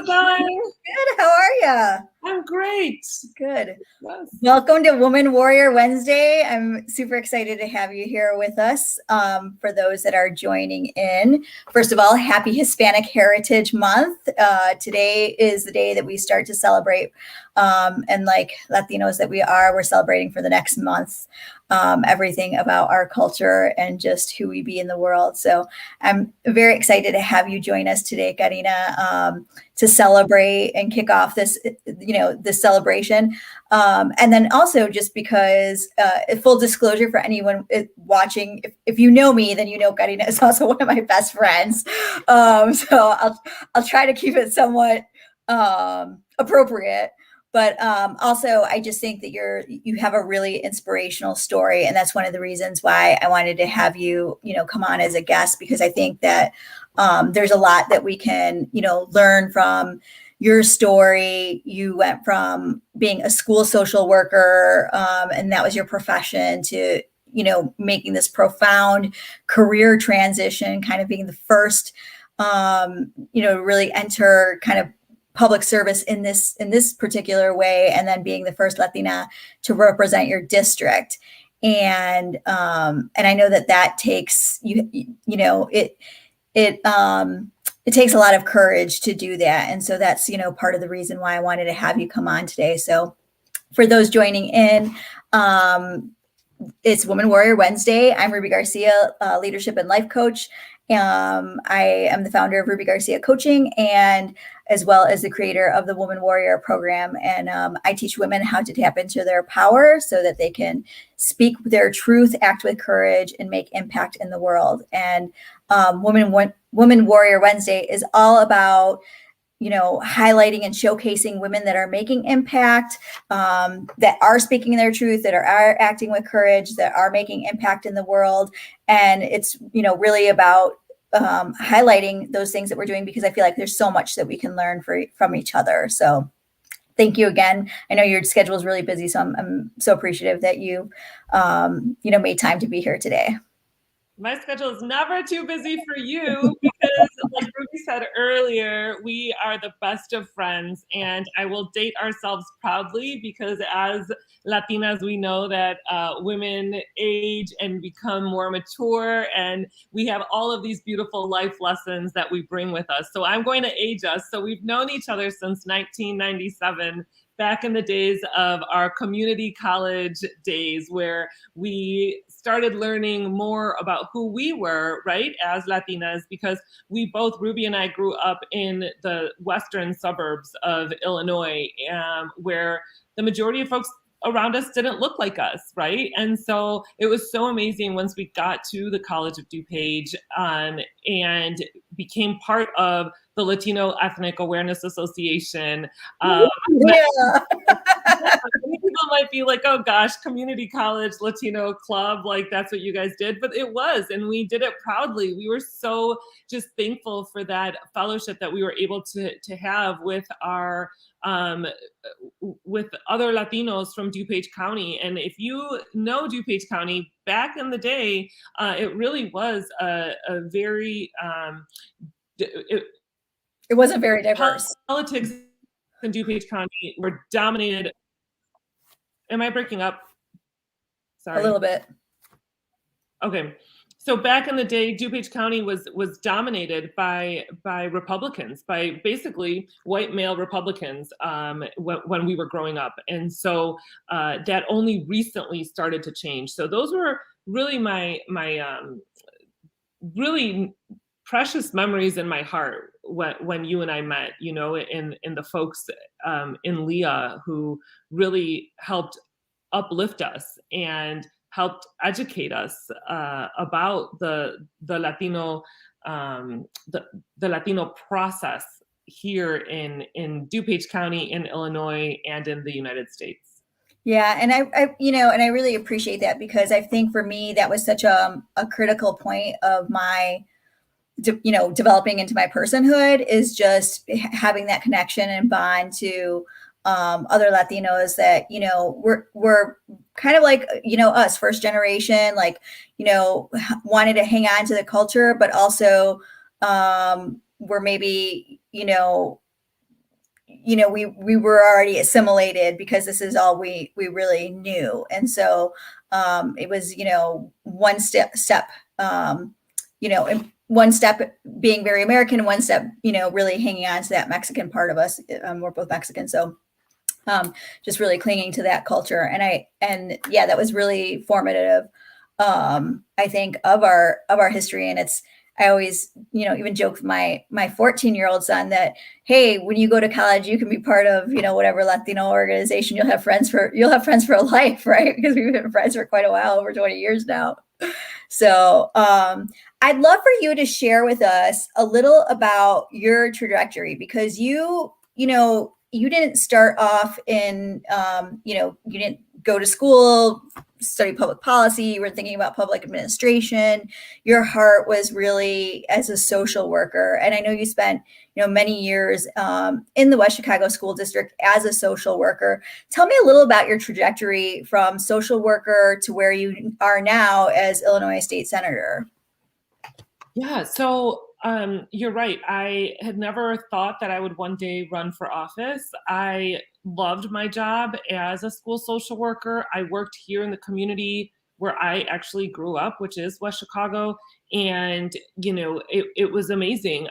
it going? Good. How are you? I'm great. Good. Yes. Welcome to Woman Warrior Wednesday. I'm super excited to have you here with us. For those that are joining in, first of all, happy Hispanic Heritage Month. Today is the day that we start to celebrate. And like Latinos that we're celebrating for the next month. Everything about our culture and just who we be in the world. So I'm very excited to have you join us today, Karina, to celebrate and kick off this, this celebration. And then also just because, full disclosure for anyone watching, if you know me, then you know Karina is also one of my best friends. So I'll try to keep it somewhat appropriate. But also, I just think that you have a really inspirational story, and that's one of the reasons why I wanted to have you, come on as a guest, because I think that there's a lot that we can, learn from your story. You went from being a school social worker, and that was your profession, to making this profound career transition, kind of being the first, really enter kind of public service in this particular way, and then being the first Latina to represent your district. And I know that takes it takes a lot of courage to do that. And so that's, part of the reason why I wanted to have you come on today. So for those joining in, it's Woman Warrior Wednesday. I'm Ruby Garcia, leadership and life coach. I am the founder of Ruby Garcia Coaching, and as well as the creator of the Woman Warrior program. And I teach women how to tap into their power so that they can speak their truth, act with courage, and make impact in the world. And Woman Warrior Wednesday is all about highlighting and showcasing women that are making impact, that are speaking their truth, that are acting with courage, that are making impact in the world. And it's, really about highlighting those things that we're doing, because I feel like there's so much that we can learn from each other. So thank you again. I know your schedule is really busy, so I'm so appreciative that you, made time to be here today. My schedule is never too busy for you because, like Ruby said earlier, we are the best of friends, and I will date ourselves proudly because as Latinas, we know that women age and become more mature, and we have all of these beautiful life lessons that we bring with us. So I'm going to age us. So we've known each other since 1997. Back in the days of our community college days, where we started learning more about who we were, right, as Latinas, because we both, Ruby and I, grew up in the western suburbs of Illinois, where the majority of folks around us didn't look like us, right? And so it was so amazing once we got to the College of DuPage and became part of the Latino Ethnic Awareness Association. Many people might be like, oh gosh, community college, Latino club, like that's what you guys did. But it was, and we did it proudly. We were so just thankful for that fellowship that we were able to have with our with other Latinos from DuPage County. And if you know DuPage County, back in the day, it really was a very it wasn't very diverse. Politics in DuPage County were dominated. Am I breaking up? Sorry. A little bit. Okay. So back in the day, DuPage County was dominated by Republicans, by basically white male Republicans when we were growing up. And so that only recently started to change. So those were really my really precious memories in my heart when you and I met, in the folks in Leah who really helped uplift us and helped educate us about the Latino the Latino process here in DuPage County, in Illinois, and in the United States. Yeah, and I really appreciate that, because I think for me that was such a critical point of my developing into my personhood, is just having that connection and bond to other Latinos that, we're kind of like, us, first generation, like, wanted to hang on to the culture, but also we're maybe, we were already assimilated because this is all we really knew. And so it was, one step, one step being very American, one step, really hanging on to that Mexican part of us. We're both Mexican. So just really clinging to that culture. And yeah, that was really formative, I think, of our history. And I always, even joke with my 14-year-old son that, hey, when you go to college, you can be part of, whatever Latino organization. You'll have friends for life, right? Because we've been friends for quite a while, over 20 years now. So I'd love for you to share with us a little about your trajectory, because you didn't start off in, you didn't go to school, study public policy. You were thinking about public administration. Your heart was really as a social worker. And I know you spent, many years in the West Chicago School District as a social worker. Tell me a little about your trajectory from social worker to where you are now as Illinois State Senator. Yeah, so you're right. I had never thought that I would one day run for office. I loved my job as a school social worker. I worked here in the community where I actually grew up, which is West Chicago. And, it was amazing.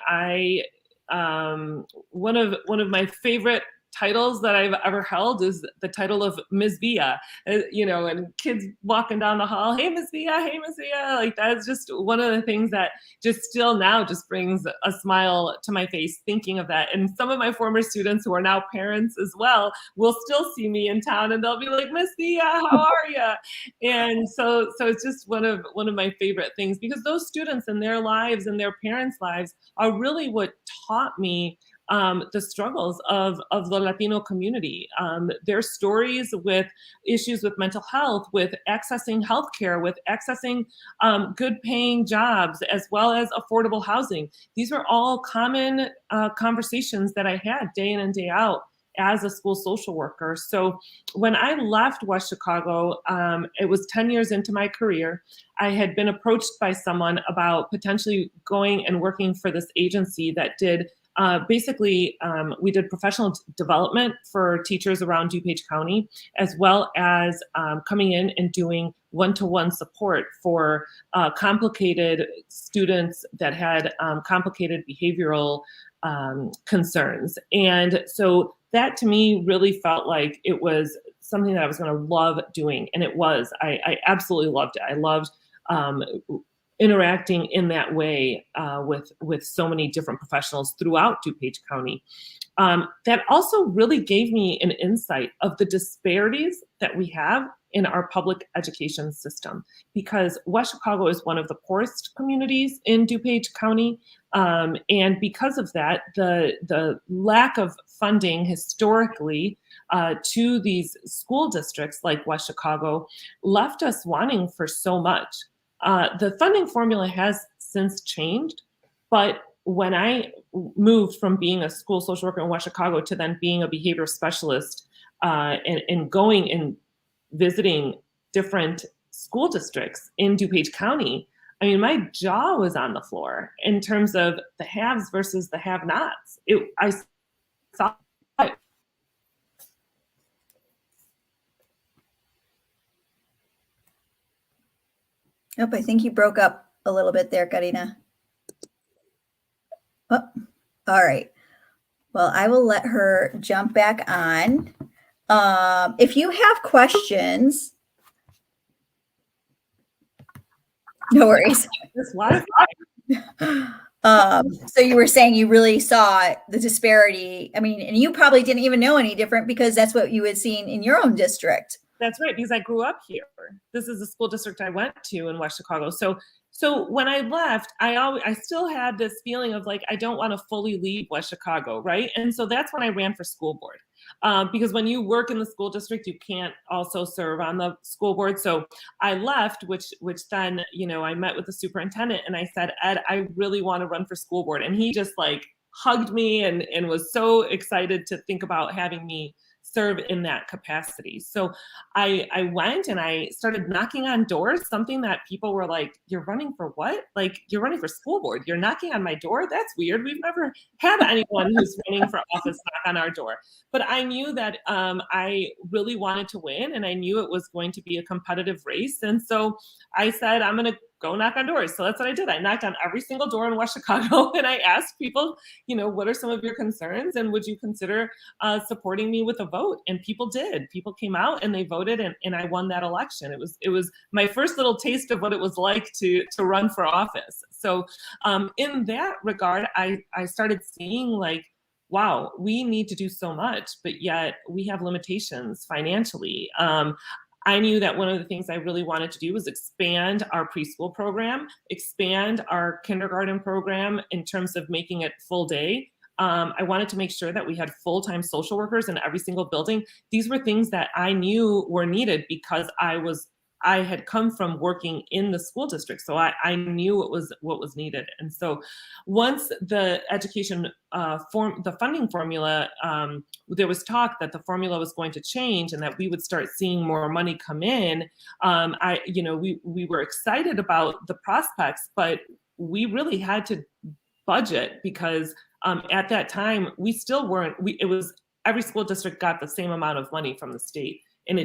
One of my favorite titles that I've ever held is the title of Ms. Villa, and kids walking down the hall, hey, Ms. Villa, hey, Ms. Villa. Like, that's just one of the things that just still now just brings a smile to my face thinking of that. And some of my former students who are now parents as well will still see me in town and they'll be like, Ms. Villa, how are you? And so it's just one of my favorite things, because those students and their lives and their parents' lives are really what taught me the struggles of the Latino community, their stories with issues with mental health, with accessing healthcare, with accessing good paying jobs, as well as affordable housing. These were all common conversations that I had day in and day out as a school social worker. So when I left West Chicago, it was 10 years into my career. I had been approached by someone about potentially going and working for this agency that did basically, we did professional development for teachers around DuPage County, as well as coming in and doing one-to-one support for complicated students that had complicated behavioral concerns. And so that to me really felt like it was something that I was going to love doing. And it was. I absolutely loved it. I loved interacting in that way with so many different professionals throughout DuPage County. That also really gave me an insight of the disparities that we have in our public education system, because West Chicago is one of the poorest communities in DuPage County. And because of that, the lack of funding historically to these school districts like West Chicago left us wanting for so much. The funding formula has since changed, but when I moved from being a school social worker in West Chicago to then being a behavior specialist and going and visiting different school districts in DuPage County, I mean, my jaw was on the floor in terms of the haves versus the have-nots. I saw it. Nope, I think you broke up a little bit there, Karina. Oh, all right. Well, I will let her jump back on. If you have questions, no worries. So you were saying you really saw the disparity. I mean, and you probably didn't even know any different because that's what you had seen in your own district. That's right, because I grew up here. This is the school district I went to in West Chicago. So when I left, I still had this feeling of like, I don't want to fully leave West Chicago, right? And so that's when I ran for school board. Because when you work in the school district, you can't also serve on the school board. So I left, which then, I met with the superintendent and I said, Ed, I really want to run for school board. And he just like hugged me and was so excited to think about having me serve in that capacity. So I went and I started knocking on doors, something that people were like, you're running for what? Like, you're running for school board. You're knocking on my door? That's weird. We've never had anyone who's running for office knock on our door. But I knew that I really wanted to win, and I knew it was going to be a competitive race. And so I said, I'm going to go knock on doors. So that's what I did. I knocked on every single door in West Chicago, and I asked people, what are some of your concerns, and would you consider supporting me with a vote? And people did. People came out and they voted, and I won that election. It was my first little taste of what it was like to run for office. So in that regard, I started seeing like, wow, we need to do so much, but yet we have limitations financially. I knew that one of the things I really wanted to do was expand our preschool program, expand our kindergarten program in terms of making it full day. I wanted to make sure that we had full-time social workers in every single building. These were things that I knew were needed because I had come from working in the school district, so I knew what was needed. And so once the education the funding formula, there was talk that the formula was going to change and that we would start seeing more money come in. We were excited about the prospects, but we really had to budget because at that time we still weren't. It was every school district got the same amount of money from the state, and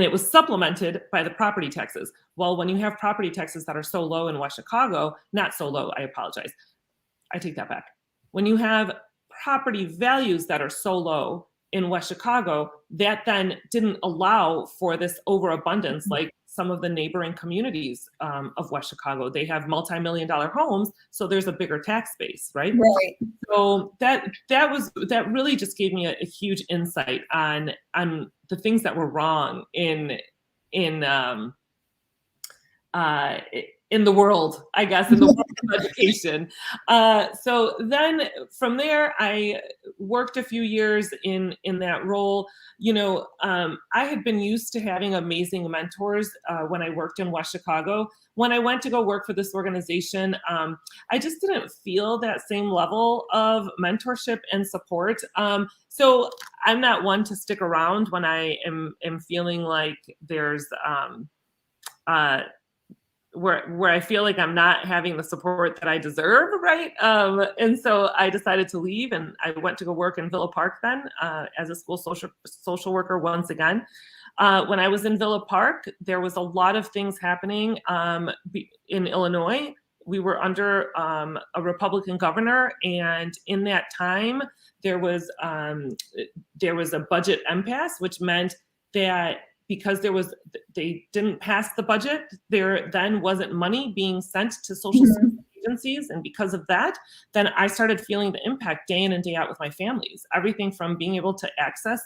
it was supplemented by the property taxes. Well, when you have property taxes that are so low in West Chicago, not so low, I apologize. I take that back. When you have property values that are so low in West Chicago, that then didn't allow for this overabundance like some of the neighboring communities of West Chicago. They have multi-million-dollar homes, so there's a bigger tax base, right? Right. So that really just gave me a huge insight on the things that were wrong in the world, I guess, in the world of education. So then from there, I worked a few years in that role. I had been used to having amazing mentors when I worked in West Chicago. When I went to go work for this organization, I just didn't feel that same level of mentorship and support. So I'm not one to stick around when I am feeling like there's where I feel like I'm not having the support that I deserve, right? And so I decided to leave, and I went to go work in Villa Park then as a school social worker once again. When I was in Villa Park, there was a lot of things happening in Illinois. We were under a Republican governor, and in that time, there was a budget impasse, which meant that because they didn't pass the budget, there then wasn't money being sent to social service agencies. And because of that, then I started feeling the impact day in and day out with my families. Everything from being able to access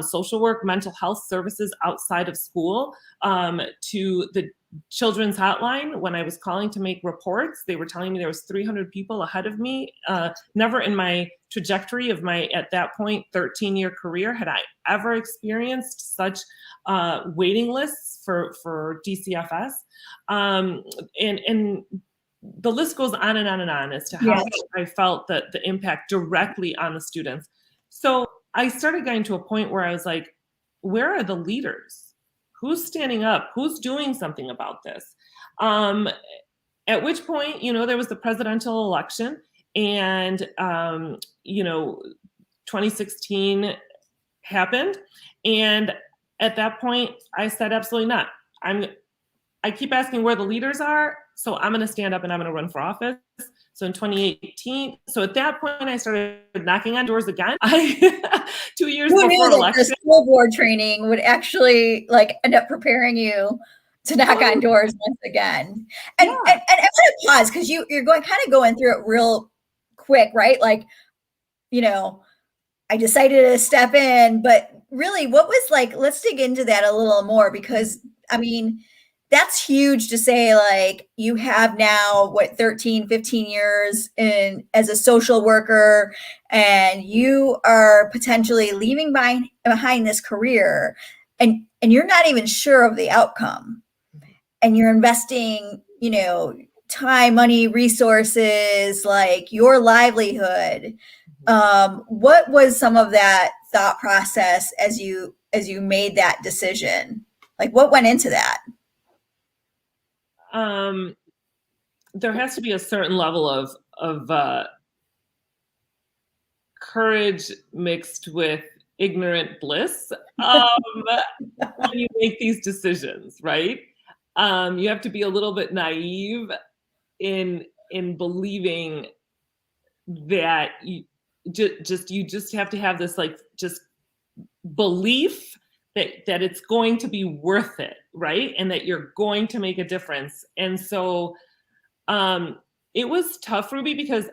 social work, mental health services outside of school, to the children's hotline. When I was calling to make reports, they were telling me there was 300 people ahead of me. Never in my trajectory of my, at that point, 13-year career had I ever experienced such waiting lists for DCFS. And the list goes on and on and on as to how I felt that the impact directly on the students. So I started getting to a point where I was like, where are the leaders? Who's standing up? Who's doing something about this? At which point, there was the presidential election, and 2016 happened. And at that point, I said, absolutely not. I keep asking where the leaders are, so I'm going to stand up and I'm going to run for office. So in 2018, so at that point, I started knocking on doors again. 2 years Who before knew that election. the school board training would actually end up preparing you to knock on doors once again? And I want to pause because you're kind of going through it real quick, right? I decided to step in, but really, what was let's dig into that a little more, because that's huge to say, you have now 13, 15 years as a social worker, and you are potentially leaving behind this career, and you're not even sure of the outcome, and you're investing, time, money, resources, your livelihood. What was some of that thought process as you made that decision? Like what went into that? There has to be a certain level of courage mixed with ignorant bliss when you make these decisions, right? You have to be a little bit naive in believing that you just have to have this like just belief that it's going to be worth it, right? And that you're going to make a difference. And so it was tough, Ruby, because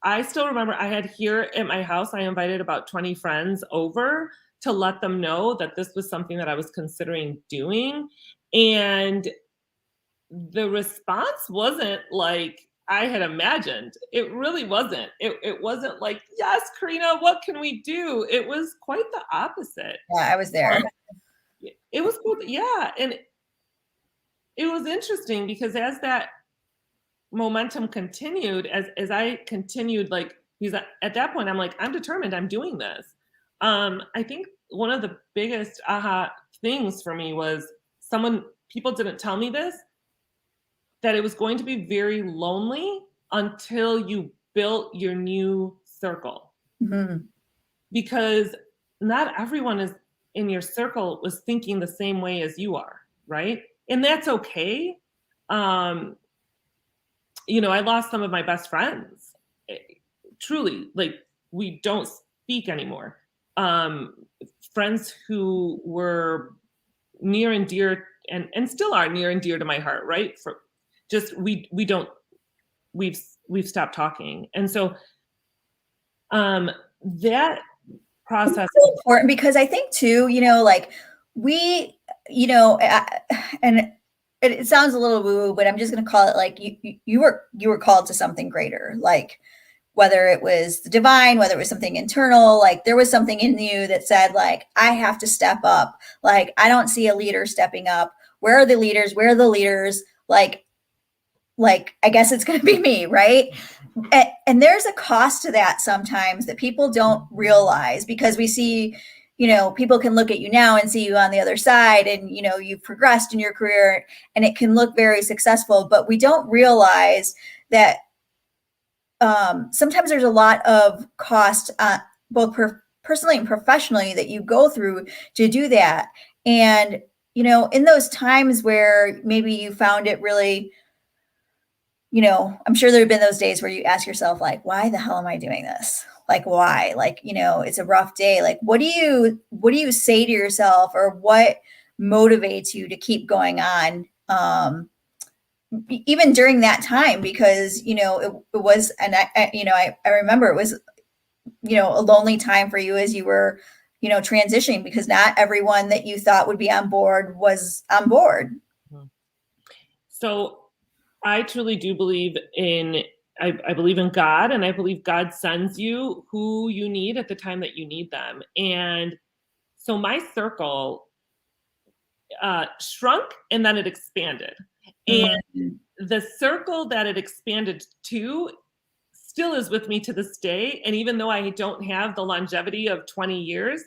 I still remember I had here at my house, I invited about 20 friends over to let them know that this was something that I was considering doing. And the response wasn't like I had imagined. It really wasn't. It wasn't like, yes, Karina, what can we do? It was quite the opposite. Yeah, I was there. It was cool. Yeah. And it was interesting because as that momentum continued, as I continued, like, because at that point I'm like, I'm determined, I'm doing this. I think one of the biggest aha things for me was people didn't tell me this, that it was going to be very lonely until you built your new circle. Mm-hmm. Because not everyone is in your circle was thinking the same way as you are, right? And that's okay. I lost some of my best friends. Truly, like, we don't speak anymore. Friends who were near and dear and still are near and dear to my heart, right? For just we've stopped talking. And so that process is important because I think too, like we, and it sounds a little woo, but I'm just going to call it like you were called to something greater, like whether it was the divine, whether it was something internal, like there was something in you that said like, I have to step up. Like, I don't see a leader stepping up. Where are the leaders? Where are the leaders? Like, I guess it's going to be me. Right. And there's a cost to that sometimes that people don't realize because we see, people can look at you now and see you on the other side and, you've progressed in your career and it can look very successful, but we don't realize that sometimes there's a lot of cost, both personally and professionally, that you go through to do that. And, in those times where maybe you found it really, I'm sure there have been those days where you ask yourself, like, why the hell am I doing this? Like, why? Like, it's a rough day. Like, what do you say to yourself, or what motivates you to keep going on? Even during that time, because, it was, and I remember it was, a lonely time for you as you were, transitioning, because not everyone that you thought would be on board was on board. So I truly do believe I believe in God, and I believe God sends you who you need at the time that you need them. And so my circle shrunk and then it expanded. And the circle that it expanded to still is with me to this day. And even though I don't have the longevity of 20 years,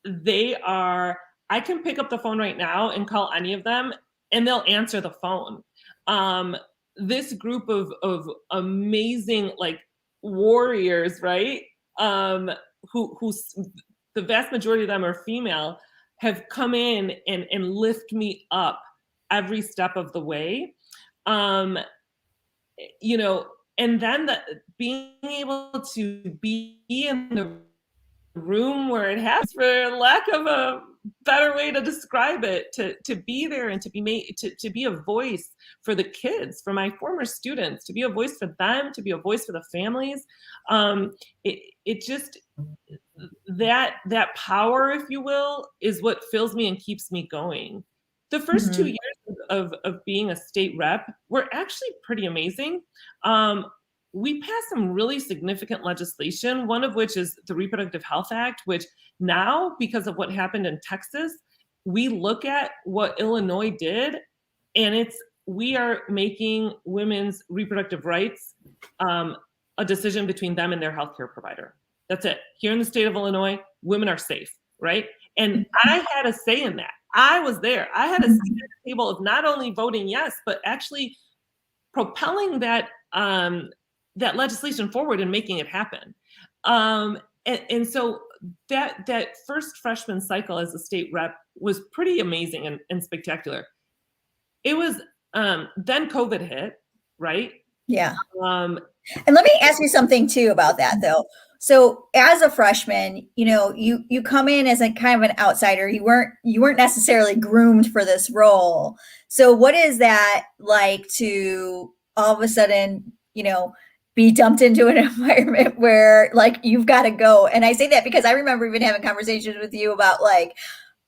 I can pick up the phone right now and call any of them and they'll answer the phone. This group of amazing, like, warriors, right? Who the vast majority of them are female, have come in and lift me up every step of the way. And then being able to be in the room where it has, for lack of a better way to describe it, to be there and to be made to be a voice for the kids, for my former students, to be a voice for them, to be a voice for the families. It just, that power, if you will, is what fills me and keeps me going. The first 2 years of being a state rep were actually pretty amazing. We passed some really significant legislation, one of which is the Reproductive Health Act, which now, because of what happened in Texas, we look at what Illinois did, and we are making women's reproductive rights a decision between them and their healthcare provider. That's it. Here in the state of Illinois, women are safe, right? And I had a say in that. I was there. I had a seat at the table of not only voting yes, but actually propelling that legislation forward and making it happen. And so that first freshman cycle as a state rep was pretty amazing and spectacular. It was then COVID hit, right? Yeah. Um, And let me ask you something too about that though. So as a freshman, you come in as a kind of an outsider. You weren't necessarily groomed for this role. So what is that like to all of a sudden, be dumped into an environment where like you've got to go? And I say that because I remember even having conversations with you about like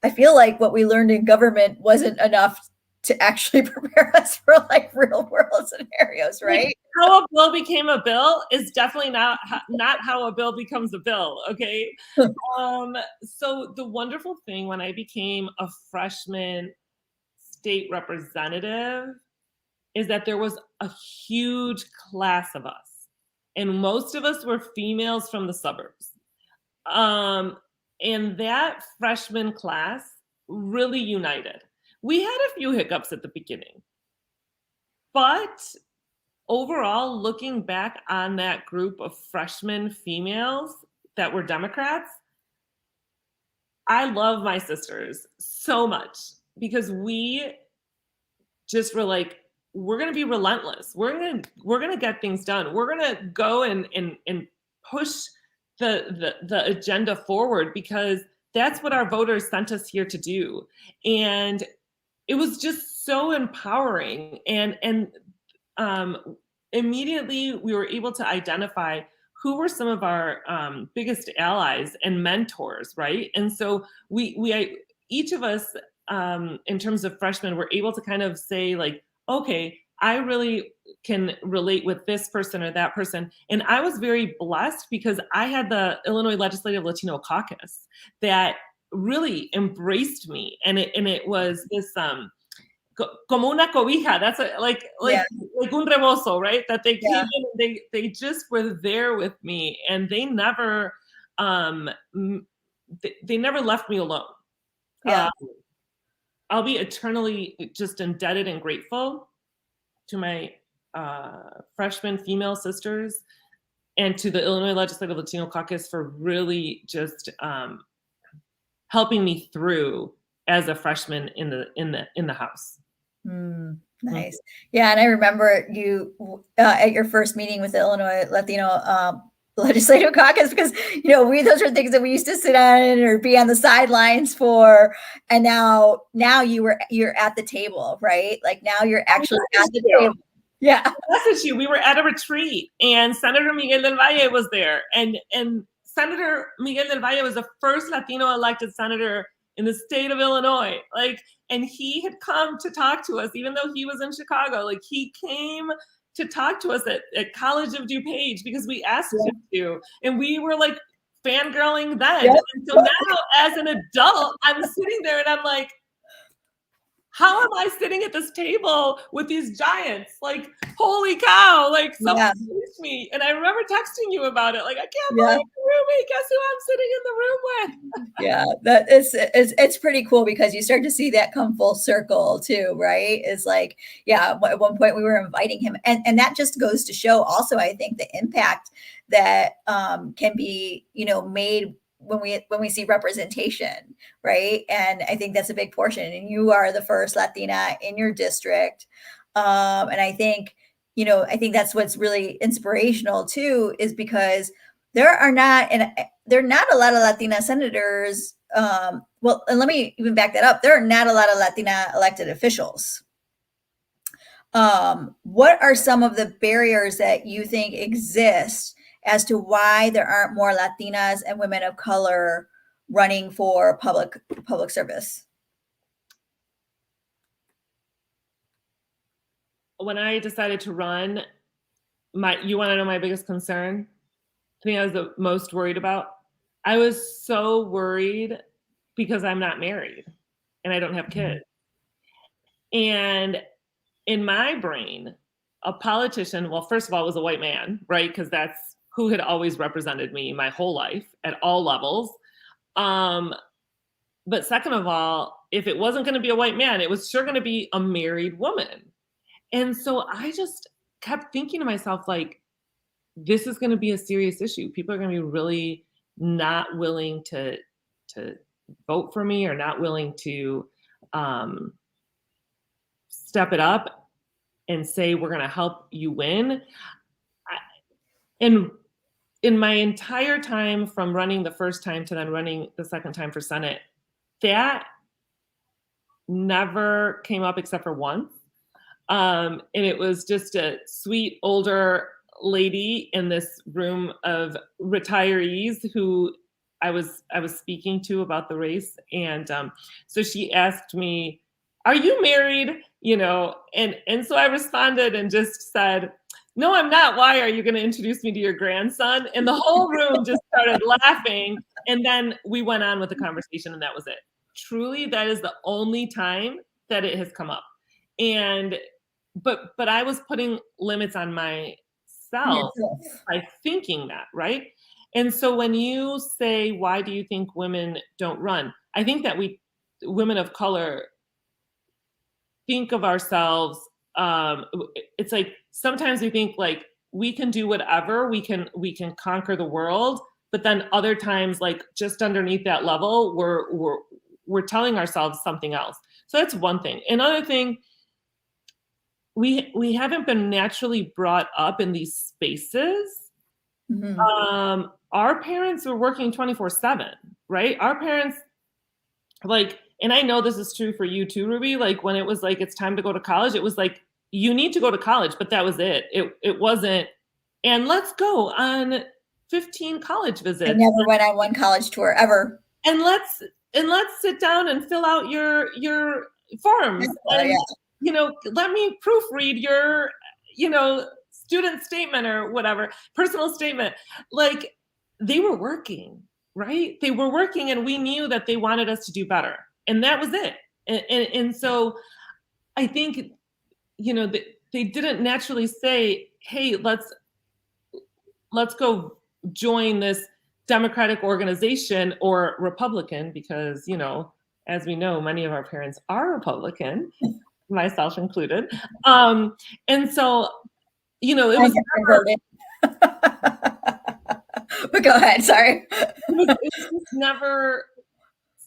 I feel like what we learned in government wasn't enough to actually prepare us for like real world scenarios, right? how a bill became a bill is definitely not how a bill becomes a bill. Okay. So the wonderful thing when I became a freshman state representative is that there was a huge class of us, and most of us were females from the suburbs. And that freshman class really united. We had a few hiccups at the beginning, but overall, looking back on that group of freshman females that were Democrats, I love my sisters so much because we just were like, we're gonna be relentless. We're gonna get things done. We're gonna go and push the agenda forward because that's what our voters sent us here to do. And it was just so empowering. And immediately we were able to identify who were some of our biggest allies and mentors, right? And so each of us, in terms of freshmen, were able to kind of say like, okay, I really can relate with this person or that person. And I was very blessed because I had the Illinois Legislative Latino Caucus that really embraced me. And it was this como una cobija. That's Yeah. like un rebozo, right? That they came Yeah. in and they just were there with me, and they never they never left me alone. Yeah. I'll be eternally just indebted and grateful to my freshman female sisters and to the Illinois Legislative Latino Caucus for really just helping me through as a freshman in the House. Nice. Yeah, and I remember you at your first meeting with the Illinois Latino Legislative Caucus because those are things that we used to sit on or be on the sidelines for, and now you're at the table, right? Like now you're actually at the table. Yeah. Message you. We were at a retreat, and Senator Miguel del Valle was there, and Senator Miguel del Valle was the first Latino elected senator in the state of Illinois. And he had come to talk to us, even though he was in Chicago. Like, he came to talk to us at College of DuPage because we asked him to, and we were like fangirling then. Yep. And so now, as an adult, I'm sitting there and I'm like, how am I sitting at this table with these giants? Like, holy cow, like someone teach me. And I remember texting you about it. Like, I can't believe Ruby, guess who I'm sitting in the room with? Yeah, it's pretty cool because you start to see that come full circle too, right? It's like, yeah, at one point we were inviting him. And that just goes to show also, I think, the impact that can be, made when we see representation, right? And I think that's a big portion. And you are the first Latina in your district, and I think that's what's really inspirational too, is because there are not a lot of Latina senators. Well, and let me even back that up. There are not a lot of Latina elected officials. What are some of the barriers that you think exist as to why there aren't more Latinas and women of color running for public service? When I decided to run, you want to know my biggest concern? The thing I was the most worried about? I was so worried because I'm not married and I don't have kids. And in my brain, a politician, well, first of all, was a white man, right? Because that's who had always represented me my whole life at all levels. But second of all, if it wasn't going to be a white man, it was sure going to be a married woman. And so I just kept thinking to myself, like, this is going to be a serious issue. People are going to be really not willing to vote for me, or not willing to step it up and say, we're going to help you win. And in my entire time from running the first time to then running the second time for Senate, that never came up except for once. And it was just a sweet older lady in this room of retirees who I was speaking to about the race. And so she asked me, "Are you married?" And so I responded and just said, "No, I'm not. Why? Are you going to introduce me to your grandson?" And the whole room just started laughing. And then we went on with the conversation, and that was it. Truly, that is the only time that it has come up. And but I was putting limits on myself by thinking that, right? And so when you say, why do you think women don't run? I think that women of color, think of ourselves, it's like sometimes we think like we can do whatever, we can conquer the world, but then other times, like just underneath that level, we're telling ourselves something else. So that's one thing. Another thing, we haven't been naturally brought up in these spaces. Mm-hmm. Our parents were working 24/7, right? Our parents, like, and I know this is true for you too, Ruby, like when it was like, it's time to go to college, it was like, you need to go to college, but that was it. It wasn't, and let's go on 15 college visits. I never went on one college tour ever. And let's sit down and fill out your forms. And, let me proofread your, student statement or whatever, personal statement. Like, they were working, right? They were working, and we knew that they wanted us to do better. And that was it. And so I think, they didn't naturally say, hey, let's go join this Democratic organization or Republican, because, as we know, many of our parents are Republican, myself included. And so, it was but go ahead, sorry. It was just never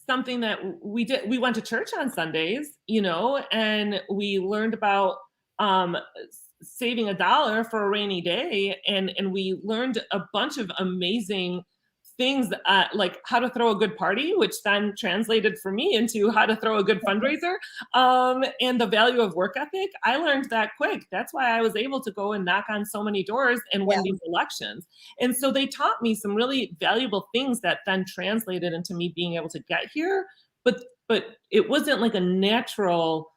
something that we did. We went to church on Sundays, and we learned about saving $1 for a rainy day, and we learned a bunch of amazing things, like how to throw a good party, which then translated for me into how to throw a good fundraiser, and the value of work ethic. I learned that quick. That's why I was able to go and knock on so many doors and win these elections. And so they taught me some really valuable things that then translated into me being able to get here. But it wasn't like a natural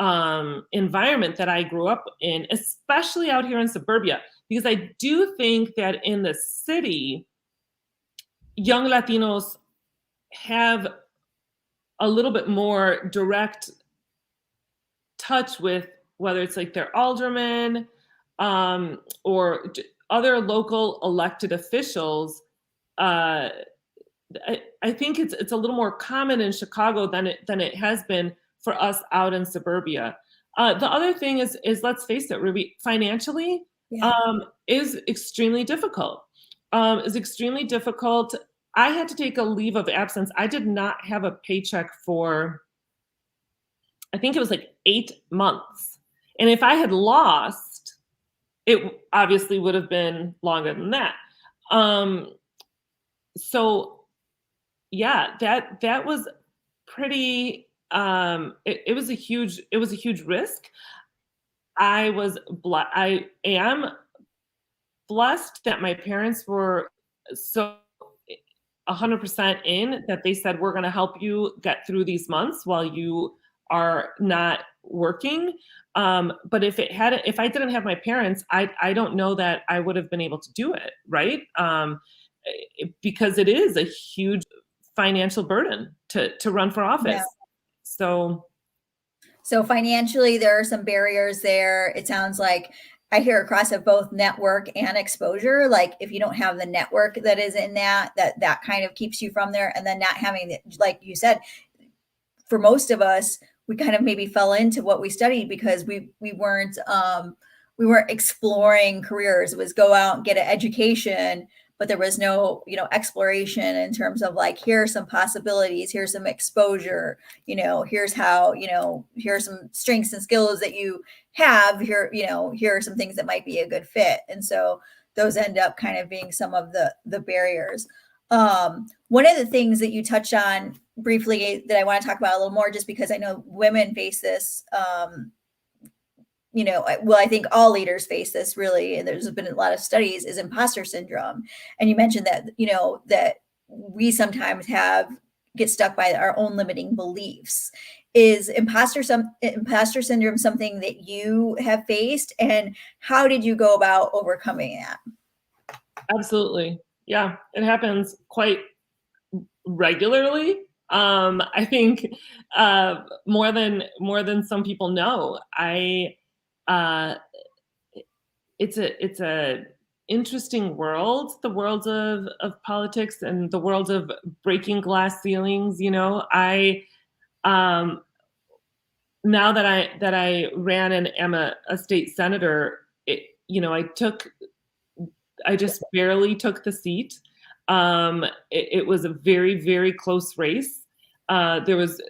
environment that I grew up in, especially out here in suburbia, because I do think that in the city, young Latinos have a little bit more direct touch with, whether it's like their aldermen or other local elected officials. I think it's a little more common in Chicago than it has been for us out in suburbia. The other thing is let's face it, Ruby, financially, is extremely difficult. Is extremely difficult. I had to take a leave of absence. I did not have a paycheck for, I think it was like 8 months. And if I had lost, it obviously would have been longer than that. So yeah, that was pretty, it was a huge risk. I am blessed that my parents were so 100% in, that they said, we're going to help you get through these months while you are not working. But if I didn't have my parents, I don't know that I would have been able to do it, right? Because it is a huge financial burden to run for office. Yeah. So financially, there are some barriers there. It sounds like I hear across of both network and exposure. Like if you don't have the network that is in that kind of keeps you from there, and then not having the, like you said, for most of us, we kind of maybe fell into what we studied because we weren't exploring careers. It was go out and get an education, but there was no, exploration in terms of like, here are some possibilities, here's some exposure, here's how, here's some strengths and skills that you have here, here are some things that might be a good fit. And so those end up kind of being some of the barriers. One of the things that you touched on briefly that I want to talk about a little more, just because I know women face this, well, I think all leaders face this really, and there's been a lot of studies, is imposter syndrome. And you mentioned that, that we sometimes get stuck by our own limiting beliefs. Is imposter syndrome something that you have faced, and how did you go about overcoming that? Absolutely. Yeah, it happens quite regularly. I think more than some people know. It's a interesting world, the world of politics and the world of breaking glass ceilings. I now that I ran and am a state senator, I just barely took the seat. It was a very, very close race. There was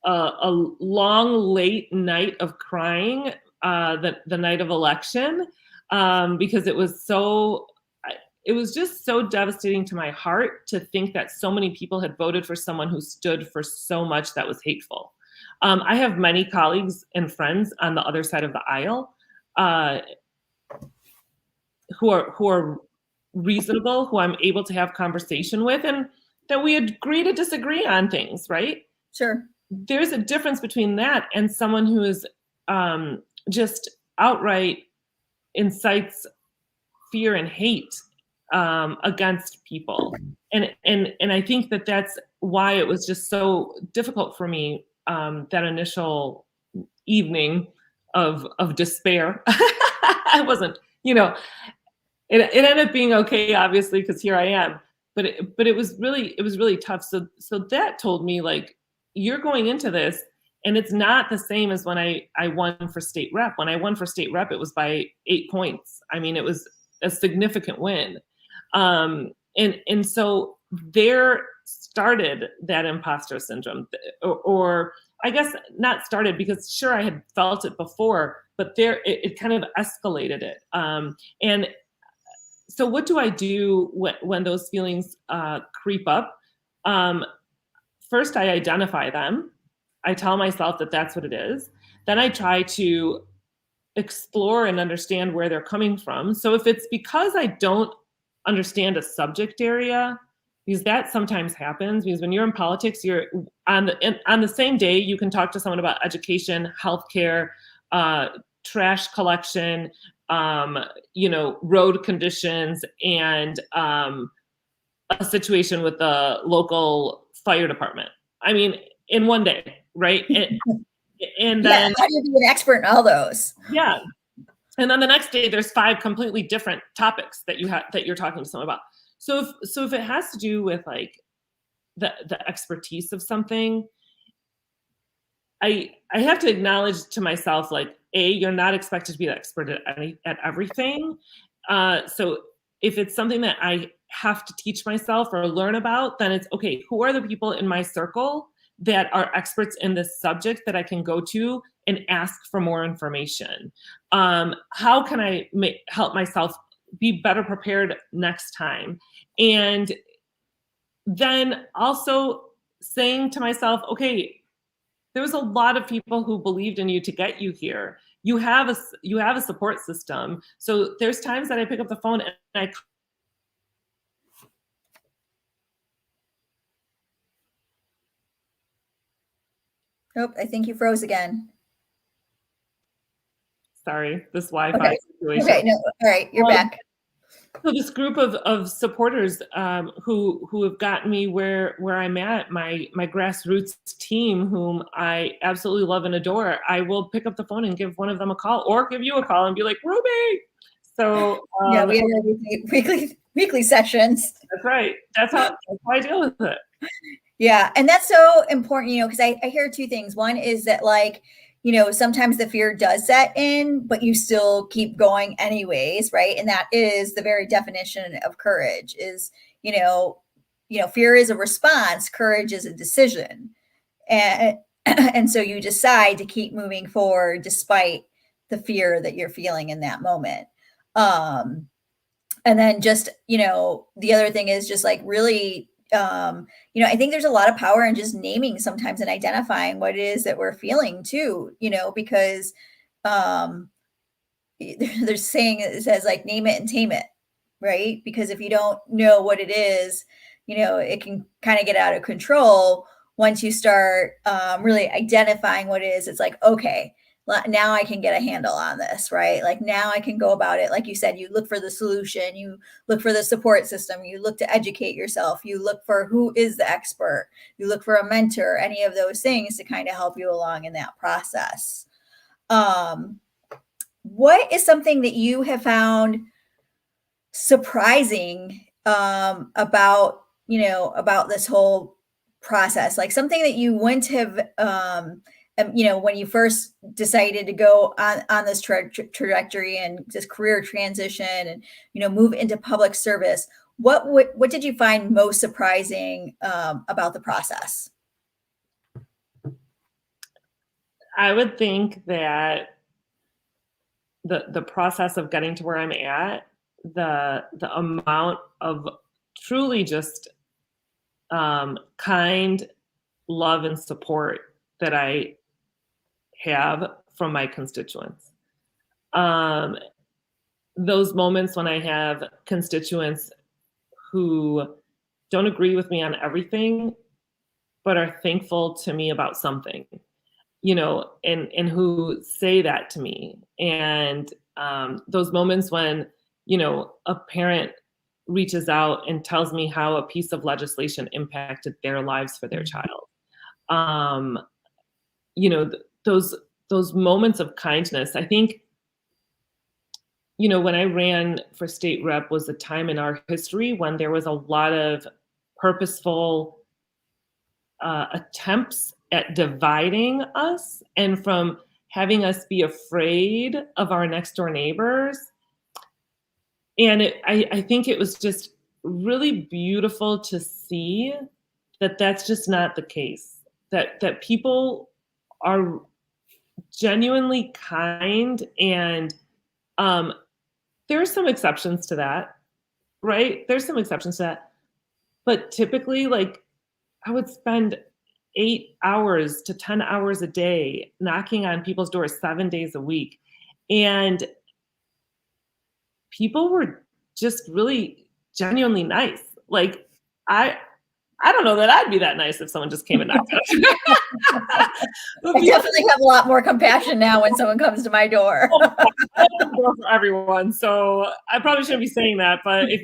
a long, late night of crying the night of election because it was just so devastating to my heart to think that so many people had voted for someone who stood for so much that was hateful. I have many colleagues and friends on the other side of the aisle who are reasonable, who I'm able to have conversation with, and that we agree to disagree on things, right? Sure. There's a difference between that and someone who is just outright incites fear and hate against people. And I think that's why it was just so difficult for me that initial evening of despair. I wasn't, it ended up being okay, obviously, because here I am. But it was really tough. So that told me, like, you're going into this, and it's not the same as when I won for state rep. When I won for state rep, it was by 8 points. I mean, it was a significant win. And so there started that imposter syndrome, or I guess not started, because sure, I had felt it before, but it kind of escalated it. And so what do I do when those feelings creep up? First, I identify them. I tell myself that that's what it is. Then I try to explore and understand where they're coming from. So if it's because I don't understand a subject area, because that sometimes happens, because when you're in politics, you're on the same day, you can talk to someone about education, healthcare, trash collection, road conditions, and a situation with the local fire department. I mean, in one day, right? And then how do you be an expert in all those? Yeah. And then the next day, there's 5 completely different topics that you're talking to someone about. So if it has to do with like the expertise of something, I have to acknowledge to myself, like, you're not expected to be an expert at everything. So if it's something that I have to teach myself or learn about, then it's okay. Who are the people in my circle that are experts in this subject that I can go to and ask for more information? How can I help myself be better prepared next time? And then also saying to myself, okay, there was a lot of people who believed in you to get you here. You have a support system. So there's times that I pick up the phone and I Nope, I think you froze again. Sorry, this Wi-Fi Okay. situation. Okay, no, all right, you're back. So this group of supporters who have gotten me where I'm at, my grassroots team, whom I absolutely love and adore, I will pick up the phone and give one of them a call, or give you a call and be like, Ruby. So Yeah, we have our weekly sessions. that's right. That's how I deal with it. Yeah. And that's so important, because I hear two things. One is that, like, sometimes the fear does set in, but you still keep going anyways, right? And that is the very definition of courage is, fear is a response, courage is a decision. And and so you decide to keep moving forward despite the fear that you're feeling in that moment. Um, and then just, the other thing is just like really, I think there's a lot of power in just naming sometimes and identifying what it is that we're feeling too, because um there's saying it says like name it and tame it, right? Because if you don't know what it is, it can kind of get out of control. Once you start really identifying what it is, it's like, okay, now I can get a handle on this, right? Like now I can go about it. Like you said, you look for the solution, you look for the support system, you look to educate yourself, you look for who is the expert, you look for a mentor, any of those things to kind of help you along in that process. Um, what is something that you have found surprising about this whole process, like something that you wouldn't have when you first decided to go on this trajectory and this career transition and move into public service? What did you find most surprising about the process? I would think that the process of getting to where I'm at, the amount of truly just kind love and support that I have from my constituents. Um, those moments when I have constituents who don't agree with me on everything, but are thankful to me about something, and who say that to me. And those moments when, a parent reaches out and tells me how a piece of legislation impacted their lives for their child. Um, those moments of kindness, I think, when I ran for state rep was a time in our history when there was a lot of purposeful attempts at dividing us and from having us be afraid of our next door neighbors. And I think it was just really beautiful to see that that's just not the case. That people are genuinely kind, and there are some exceptions to that, right? There's some exceptions to that, but typically, like, I would spend 8 hours to 10 hours a day knocking on people's doors 7 days a week, and people were just really genuinely nice. Like, I I don't know that I'd be that nice if someone just came and knocked on our I definitely have a lot more compassion now when someone comes to my door. door for everyone, so I probably shouldn't be saying that, but if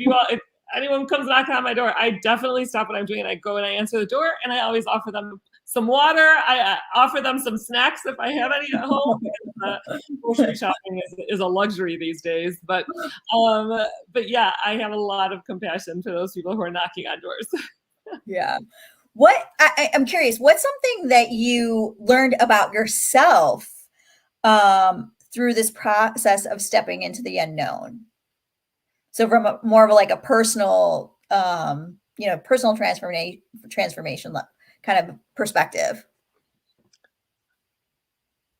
anyone comes knocking on my door, I definitely stop what I'm doing, and I go and I answer the door, and I always offer them some water. I offer them some snacks if I have any at home. Grocery shopping is a luxury these days, but yeah, I have a lot of compassion for those people who are knocking on doors. Yeah. I'm curious, what's something that you learned about yourself through this process of stepping into the unknown? So from more of like a personal, personal transformation kind of perspective.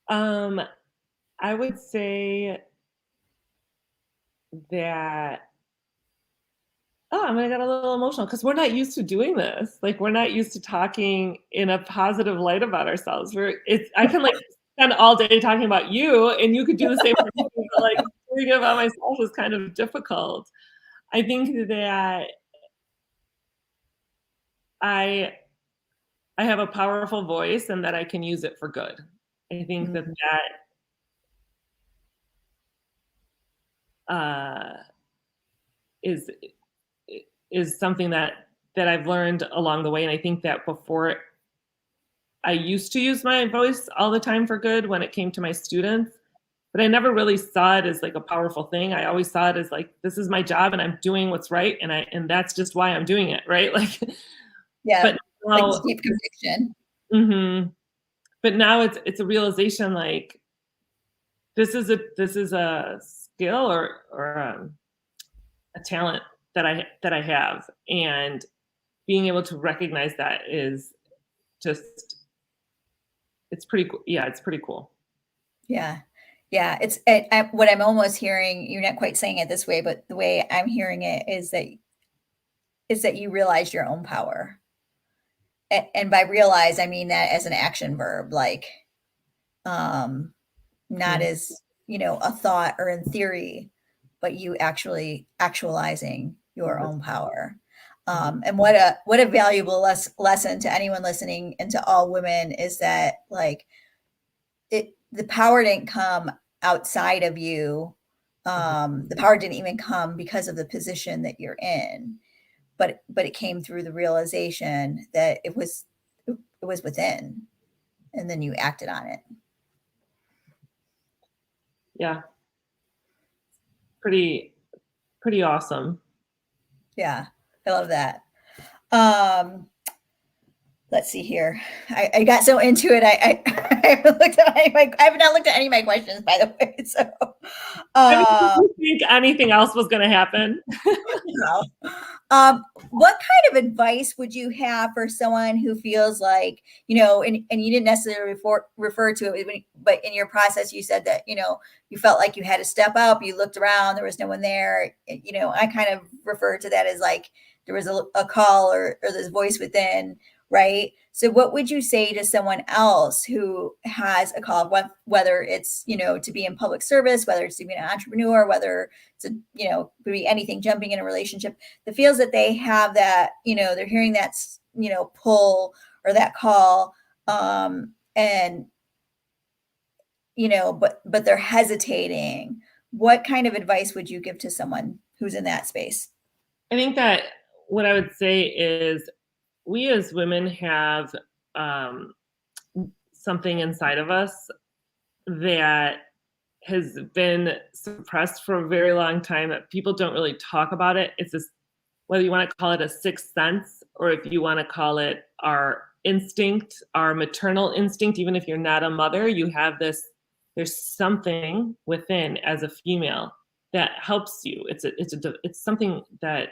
I would say that, I'm gonna get a little emotional because we're not used to doing this. Like, we're not used to talking in a positive light about ourselves. I can like spend all day talking about you, and you could do the same for me, but like doing it about myself is kind of difficult. I think that I I have a powerful voice and that I can use it for good. I think that Mhm. uh is is something that I've learned along the way. And I think that before, I used to use my voice all the time for good when it came to my students, but I never really saw it as like a powerful thing. I always saw it as like, this is my job and I'm doing what's right, and that's just why I'm doing it, right? Like, Yeah. but Like now, deep conviction. hmm but now it's a realization, like, this is a skill, or a talent that I have, and being able to recognize that is just, it's pretty cool. Yeah, it's pretty cool. Yeah. Yeah. What I'm almost hearing, you're not quite saying it this way, but the way I'm hearing it is that you realize your own power. And by realize, I mean that as an action verb, like, um, not Mm-hmm. as, a thought or in theory, but you actually actualizing your own power. Mm-hmm. And what a valuable lesson to anyone listening, and to all women, is that, like, the power didn't come outside of you. The power didn't even come because of the position that you're in, but it came through the realization that it was within, and then you acted on it. Yeah, pretty awesome. Yeah, I love that. Um, let's see here. I got so into it. I haven't looked at I have not looked at any of my questions, by the way. So, I mean, did um, you think anything else was going to happen? no. What kind of advice would you have for someone who feels like, and you didn't necessarily refer to it, but in your process, you said that, you felt like you had to step up, you looked around, there was no one there. I kind of refer to that as like there was a call, or this voice within, right? So what would you say to someone else who has a call, whether it's, to be in public service, whether it's to be an entrepreneur, whether it's could be anything, jumping in a relationship, that feels that they have that, they're hearing that, pull, or that call, and, but they're hesitating. What kind of advice would you give to someone who's in that space? I think that what I would say is, we as women have um, something inside of us that has been suppressed for a very long time, that people don't really talk about it. It's this, whether you want to call it a sixth sense, or if you want to call it our instinct, our maternal instinct. Even if you're not a mother, you have this, there's something within as a female that helps you. It's something that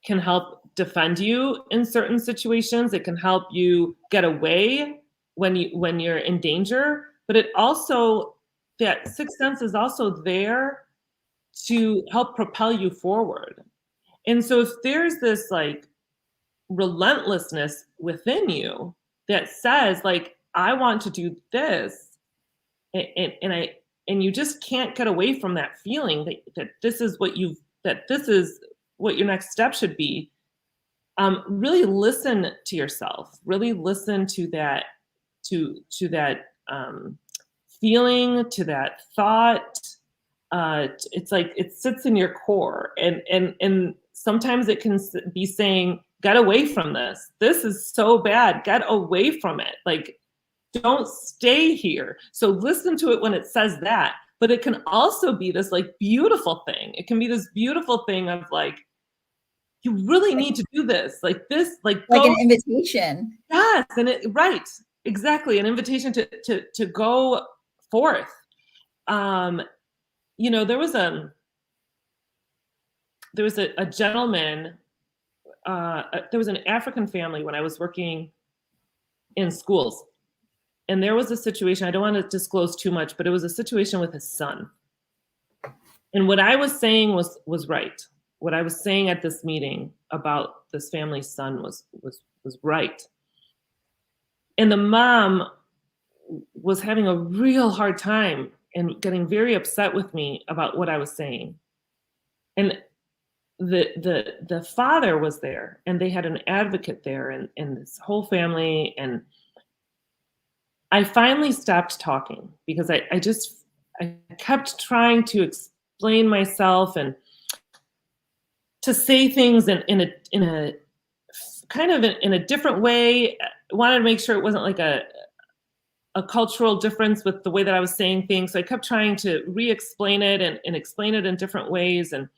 can help defend you in certain situations. It can help you get away when you're in danger. But it also, that sixth sense is also there to help propel you forward. And so if there's this like relentlessness within you that says, like, I want to do this, and you just can't get away from that feeling that this is what your next step should be. Really listen to yourself. Really listen to that, to that feeling, to that thought. It's like it sits in your core, and sometimes it can be saying, "Get away from this. This is so bad. Get away from it. Like, don't stay here." So listen to it when it says that. But it can also be this like beautiful thing. It can be this beautiful thing of like, you really need to do this, like this, like Like go. an invitation. Yes, and right, exactly, an invitation to go forth. Um, there was a gentleman. There was an African family when I was working in schools, and there was a situation. I don't want to disclose too much, but it was a situation with his son. And what I was saying was right. What I was saying at this meeting about this family's son was right. And the mom was having a real hard time and getting very upset with me about what I was saying. And the father was there, and they had an advocate there, and this whole family. And I finally stopped talking because I kept trying to explain myself and to say things in a kind of in a different way. I wanted to make sure it wasn't like a cultural difference with the way that I was saying things. So I kept trying to re-explain it and explain it in different ways. And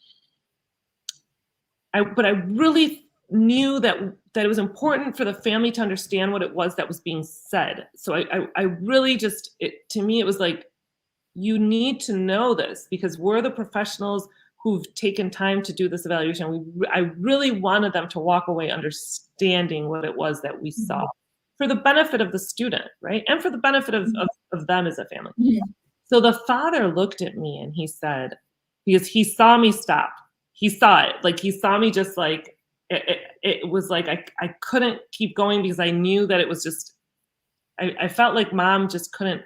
but I really knew that it was important for the family to understand what it was that was being said. So I really just, to me, it was like, you need to know this because we're the professionals who've taken time to do this evaluation. I really wanted them to walk away understanding what it was that we saw for the benefit of the student, right? And for the benefit of them as a family. Mm-hmm. So the father looked at me and he said, because he saw me stop, he saw it, like he saw me just like, it was like I couldn't keep going because I knew that it was just, I felt like mom just couldn't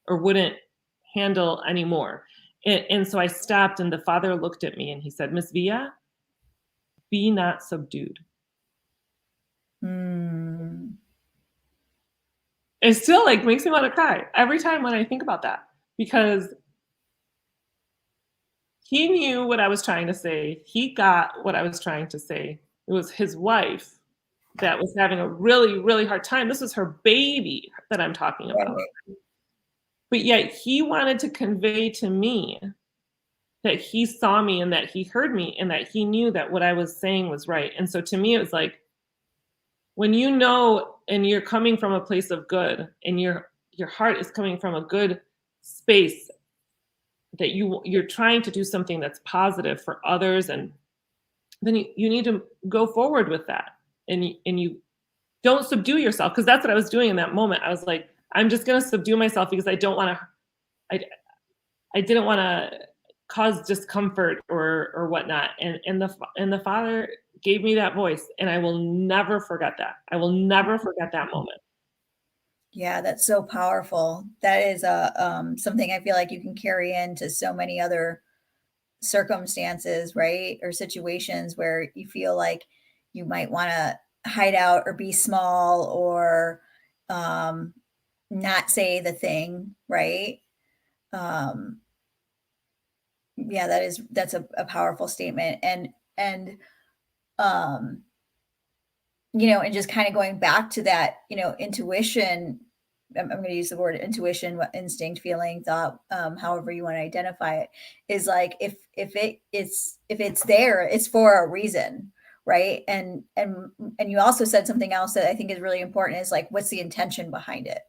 or wouldn't handle anymore. And so I stopped and the father looked at me and he said, Miss Villa, be not subdued. Mm. It still like makes me want to cry every time when I think about that because he knew what I was trying to say. He got what I was trying to say. It was his wife that was having a really, really hard time. This was her baby that I'm talking about. Right. But yet he wanted to convey to me that he saw me and that he heard me and that he knew that what I was saying was right. And so to me, it was like, when you know and you're coming from a place of good and your heart is coming from a good space, that you're trying to do something that's positive for others, and then you need to go forward with that. And you don't subdue yourself, because that's what I was doing in that moment. I was like, I'm just going to subdue myself because I don't want to, I didn't want to cause discomfort or whatnot. And the father gave me that voice, and I will never forget that. I will never forget that moment. Yeah, that's so powerful. That is something I feel like you can carry into so many other circumstances, right? Or situations where you feel like you might want to hide out or be small or not say the thing, right? Um, yeah, that's a powerful statement. And um, and just kind of going back to that, intuition. I'm going to use the word intuition, instinct, feeling, thought, however you want to identify it, is like if it's there, it's for a reason, right? And you also said something else that I think is really important, is like, what's the intention behind it,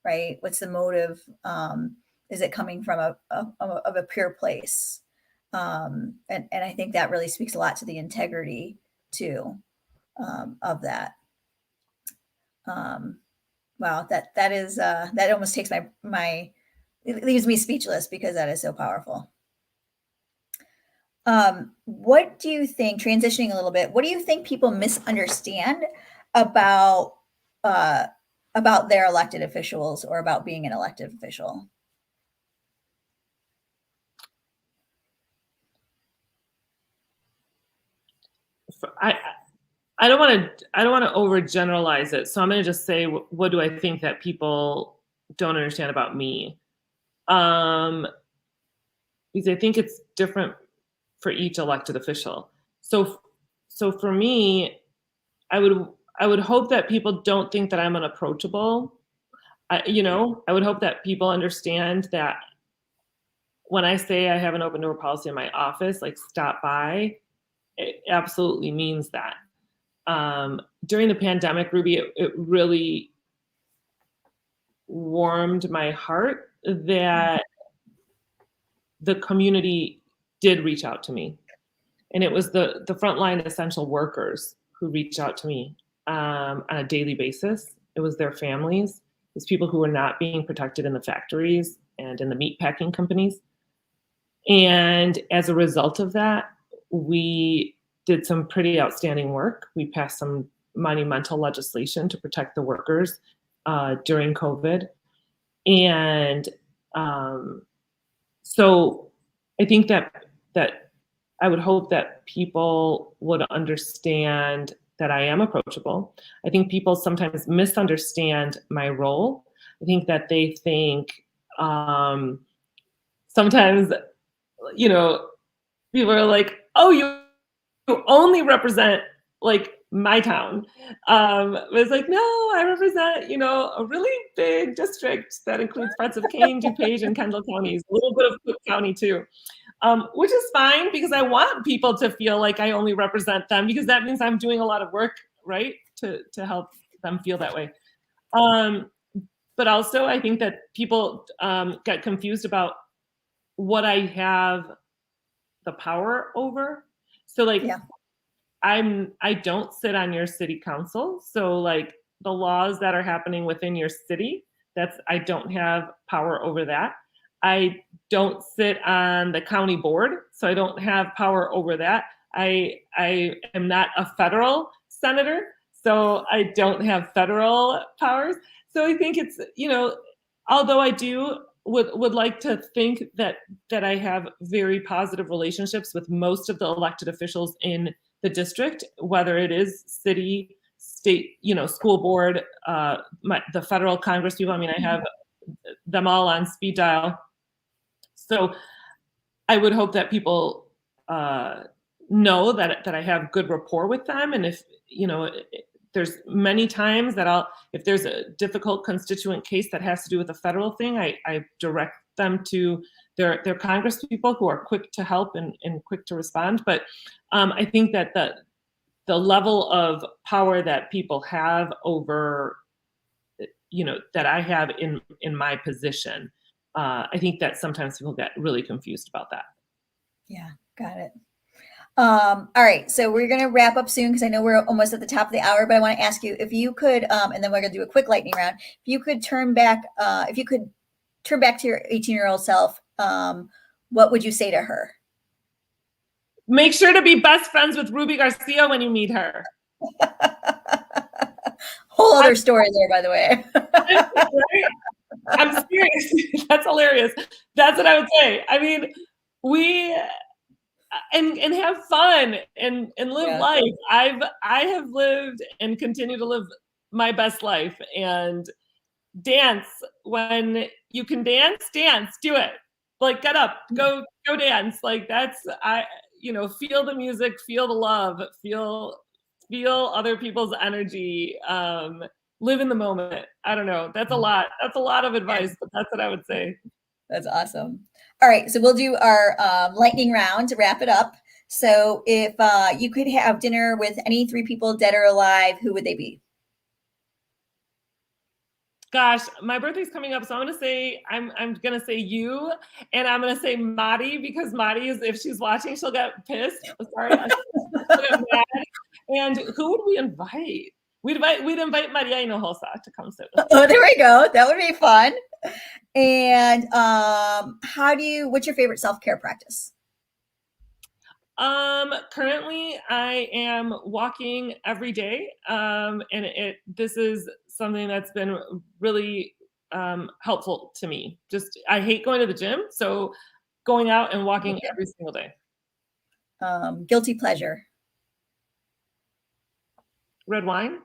right? What's the motive? Is it coming from a pure place? And I think that really speaks a lot to the integrity too, of that. Wow, that is that almost takes it leaves me speechless because that is so powerful. What do you think, transitioning a little bit, what do you think people misunderstand about uh, their elected officials or about being an elected official? I don't want to overgeneralize it. So I'm going to just say, what do I think that people don't understand about me? Because I think it's different for each elected official. So for me, I would hope that people don't think that I'm unapproachable. I would hope that people understand that when I say I have an open door policy in my office, like stop by, it absolutely means that. During the pandemic, Ruby, it really warmed my heart that the community did reach out to me. And it was the frontline essential workers who reached out to me on a daily basis. It was their families. It was people who were not being protected in the factories and in the meat packing companies. And as a result of that, we did some pretty outstanding work. We passed some monumental legislation to protect the workers during COVID. And so I think that I would hope that people would understand that I am approachable. I think people sometimes misunderstand my role. I think that they think sometimes you know, people are like, oh, you only represent like my town. But it's like, no, I represent, a really big district that includes parts of Kane, DuPage, and Kendall counties, a little bit of Cook County too. Which is fine because I want people to feel like I only represent them, because that means I'm doing a lot of work, right, to help them feel that way. But also, I think that people get confused about what I have the power over. So like, Yeah. I don't sit on your city council. So like the laws that are happening within your city, I don't have power over that. I don't sit on the county board, so I don't have power over that. I am not a federal senator, so I don't have federal powers. So I think it's, although I would like to think that I have very positive relationships with most of the elected officials in the district, whether it is city, state, school board, the federal Congress people. I mean, I have them all on speed dial. So I would hope that people know that I have good rapport with them. And if, there's many times that if there's a difficult constituent case that has to do with a federal thing, I direct them to their Congress people who are quick to help and quick to respond. But I think that the level of power that people have over, that I have in my position, I think that sometimes people get really confused about that. Yeah, got it. All right, so we're going to wrap up soon because I know we're almost at the top of the hour, but I want to ask you if you could, and then we're going to do a quick lightning round. If you could turn back to your 18-year-old self, what would you say to her? Make sure to be best friends with Ruby Garcia when you meet her. Whole other story there, by the way. I'm serious. That's hilarious. That's what I would say. I mean, we and have fun and live life. I have lived and continue to live my best life, and dance when you can dance, do it. Like, get up, go dance. Like, feel the music, feel the love, feel other people's energy, live in the moment. I don't know. That's a lot of advice, but that's what I would say. That's awesome. All right, so we'll do our lightning round to wrap it up. So if you could have dinner with any 3 people, dead or alive, who would they be? Gosh, my birthday's coming up, so I'm gonna say you, and I'm gonna say Madi, because Madi is, if she's watching, she'll get pissed. Sorry, she'll get mad. And who would we invite? We'd invite Maria Hinojosa to come sit with us. Oh, there we go. That would be fun. And what's your favorite self-care practice? Currently I am walking every day. And this is something that's been really helpful to me. I hate going to the gym, so going out and walking every single day. Guilty pleasure. Red wine.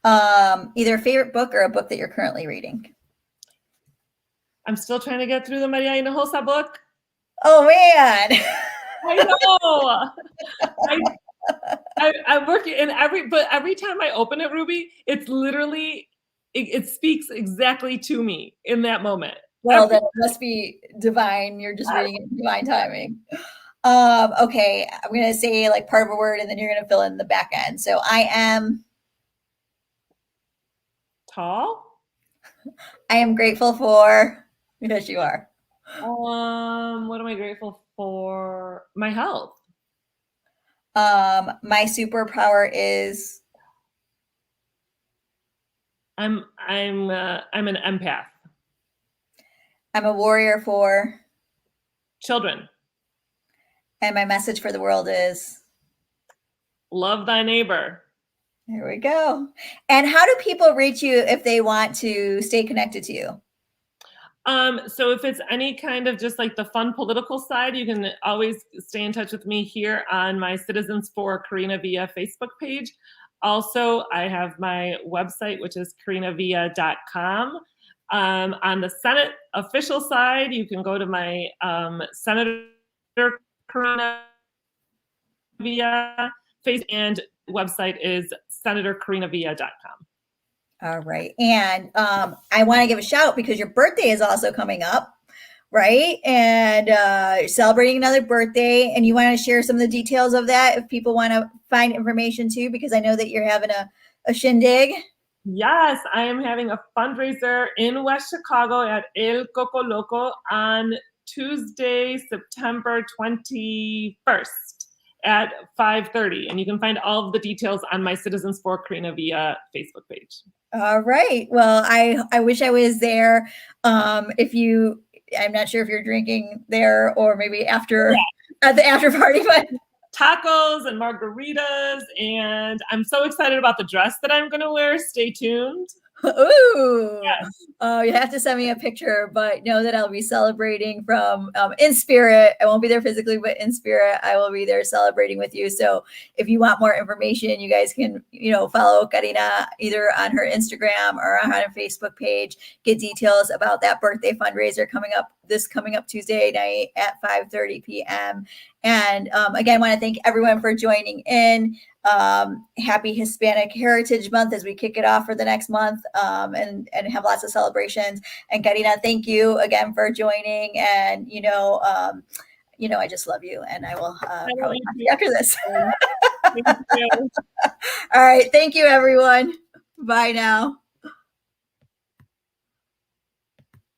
Either a favorite book or a book that you're currently reading. I'm still trying to get through the Maria Hinojosa book. Oh man. I know. I'm working, and every time I open it, Ruby, it's literally it speaks exactly to me in that moment. Well, that must be divine. You're just reading it in divine timing. Okay, I'm gonna say like part of a word, and then you're gonna fill in the back end. So I am tall. I am grateful for. Yes, you are. What am I grateful for? My health. My superpower is I'm an empath. I'm a warrior for children. And my message for the world is love thy neighbor. There we go. And how do people reach you if they want to stay connected to you? So if it's any kind of just like the fun political side, you can always stay in touch with me here on my Citizens for Karina Villa Facebook page. Also, I have my website, which is karinavilla.com. On the Senate official side, you can go to my Senator Karina Villa face, and website is senatorkarinavilla.com. All right. And I want to give a shout because your birthday is also coming up, right? And celebrating another birthday. And you want to share some of the details of that if people want to find information too, because I know that you're having a shindig. Yes, I am having a fundraiser in West Chicago at El Coco Loco on Tuesday, September 21st at 5:30. And you can find all of the details on my Citizens for Karina Villa Facebook page. All right. Well, I wish I was there. If you, I'm not sure if you're drinking there or maybe after at the after party, but tacos and margaritas, and I'm so excited about the dress that I'm going to wear. Stay tuned. Ooh, yes. You have to send me a picture, but know that I'll be celebrating from in spirit. I won't be there physically, but in spirit, I will be there celebrating with you. So if you want more information, you guys can, follow Karina either on her Instagram or on her Facebook page, get details about that birthday fundraiser coming up Tuesday night at 5:30 p.m. And again, I want to thank everyone for joining in. Happy Hispanic Heritage Month as we kick it off for the next month, and have lots of celebrations. And Karina, thank you again for joining. And I just love you, and I will probably talk to you after this. Thank you. All right, thank you, everyone. Bye now.